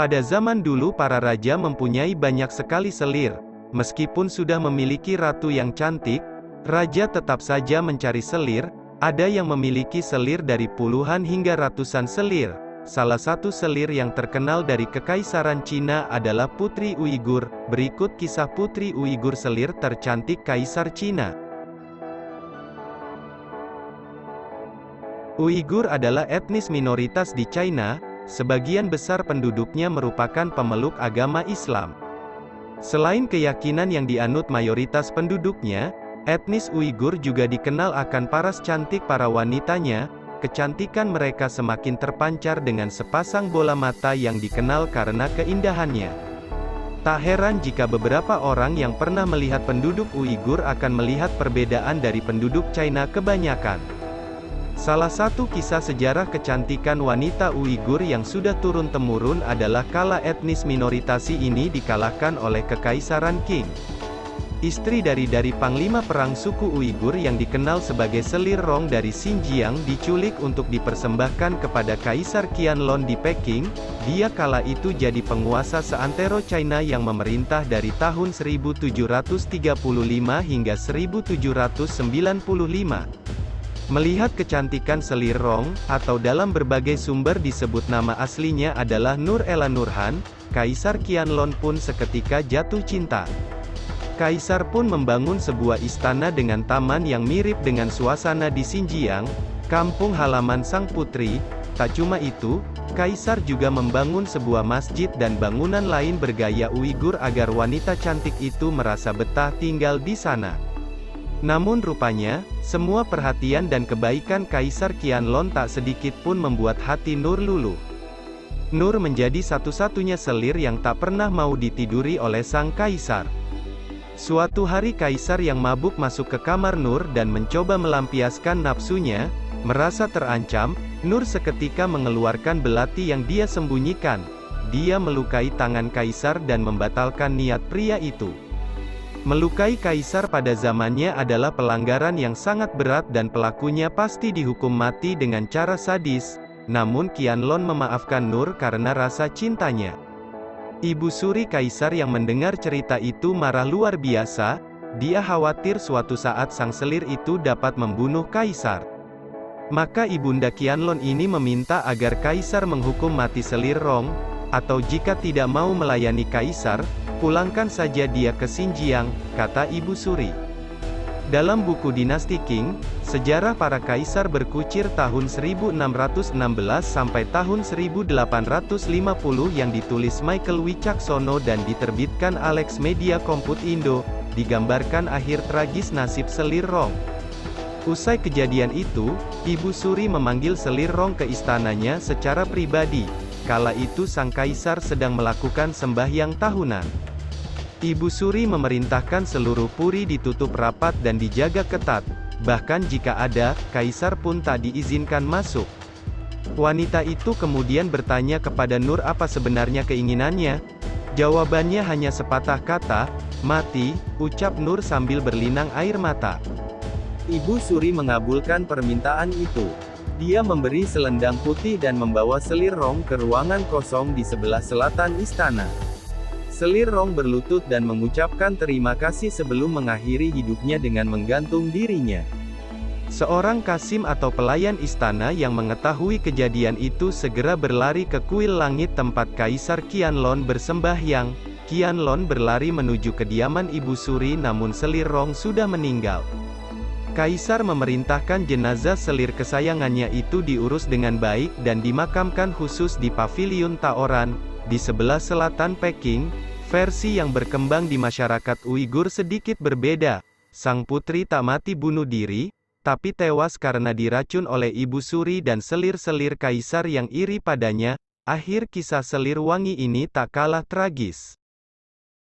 Pada zaman dulu para raja mempunyai banyak sekali selir. Meskipun sudah memiliki ratu yang cantik, raja tetap saja mencari selir. Ada yang memiliki selir dari puluhan hingga ratusan selir. Salah satu selir yang terkenal dari Kekaisaran Cina adalah Putri Uighur. Berikut kisah Putri Uighur, selir tercantik Kaisar Cina. Uighur adalah etnis minoritas di China. Sebagian besar penduduknya merupakan pemeluk agama Islam. Selain keyakinan yang dianut mayoritas penduduknya, etnis Uighur juga dikenal akan paras cantik para wanitanya. Kecantikan mereka semakin terpancar dengan sepasang bola mata yang dikenal karena keindahannya. Tak heran jika beberapa orang yang pernah melihat penduduk Uighur akan melihat perbedaan dari penduduk China kebanyakan. Salah satu kisah sejarah kecantikan wanita Uighur yang sudah turun-temurun adalah kala etnis minoritasi ini dikalahkan oleh Kekaisaran Qing. Istri dari panglima perang suku Uighur yang dikenal sebagai Selir Rong dari Xinjiang diculik untuk dipersembahkan kepada Kaisar Qianlong di Peking. Dia kala itu jadi penguasa seantero China yang memerintah dari tahun 1735 hingga 1795. Melihat kecantikan Selir Rong, atau dalam berbagai sumber disebut nama aslinya adalah Nur Ella Nurhan, Kaisar Qianlong pun seketika jatuh cinta. Kaisar pun membangun sebuah istana dengan taman yang mirip dengan suasana di Xinjiang, kampung halaman sang putri. Tak cuma itu, Kaisar juga membangun sebuah masjid dan bangunan lain bergaya Uighur agar wanita cantik itu merasa betah tinggal di sana. Namun rupanya, semua perhatian dan kebaikan Kaisar Qianlong tak sedikit pun membuat hati Nur luluh. Nur menjadi satu-satunya selir yang tak pernah mau ditiduri oleh sang kaisar. Suatu hari Kaisar yang mabuk masuk ke kamar Nur dan mencoba melampiaskan nafsunya. Merasa terancam, Nur seketika mengeluarkan belati yang dia sembunyikan. Dia melukai tangan Kaisar dan membatalkan niat pria itu. Melukai Kaisar pada zamannya adalah pelanggaran yang sangat berat dan pelakunya pasti dihukum mati dengan cara sadis. Namun Qianlong memaafkan Nur karena rasa cintanya. Ibu suri Kaisar yang mendengar cerita itu marah luar biasa. Dia khawatir suatu saat sang selir itu dapat membunuh Kaisar. Maka ibunda Qianlong ini meminta agar Kaisar menghukum mati Selir Rong, atau jika tidak mau melayani Kaisar, pulangkan saja dia ke Xinjiang, kata ibu suri. Dalam buku Dinasti Qing, sejarah para kaisar berkucir tahun 1616 sampai tahun 1850 yang ditulis Michael Wicaksono dan diterbitkan Alex Media Komput Indo, digambarkan akhir tragis nasib Selir Rong. Usai kejadian itu, Ibu Suri memanggil Selir Rong ke istananya secara pribadi. Kala itu sang kaisar sedang melakukan sembahyang tahunan. Ibu Suri memerintahkan seluruh puri ditutup rapat dan dijaga ketat. Bahkan jika ada, kaisar pun tak diizinkan masuk. Wanita itu kemudian bertanya kepada Nur apa sebenarnya keinginannya. Jawabannya hanya sepatah kata, "Mati," ucap Nur sambil berlinang air mata. Ibu Suri mengabulkan permintaan itu. Dia memberi selendang putih dan membawa Selir Rong ke ruangan kosong di sebelah selatan istana. Selir Rong berlutut dan mengucapkan terima kasih sebelum mengakhiri hidupnya dengan menggantung dirinya. Seorang kasim atau pelayan istana yang mengetahui kejadian itu segera berlari ke kuil langit tempat Kaisar Qianlong bersembahyang. Qianlong berlari menuju kediaman Ibu Suri namun Selir Rong sudah meninggal. Kaisar memerintahkan jenazah selir kesayangannya itu diurus dengan baik dan dimakamkan khusus di Paviliun Taoran, di sebelah selatan Peking. Versi yang berkembang di masyarakat Uighur sedikit berbeda. Sang putri tak mati bunuh diri, tapi tewas karena diracun oleh Ibu Suri dan selir-selir kaisar yang iri padanya. Akhir kisah Selir Wangi ini tak kalah tragis.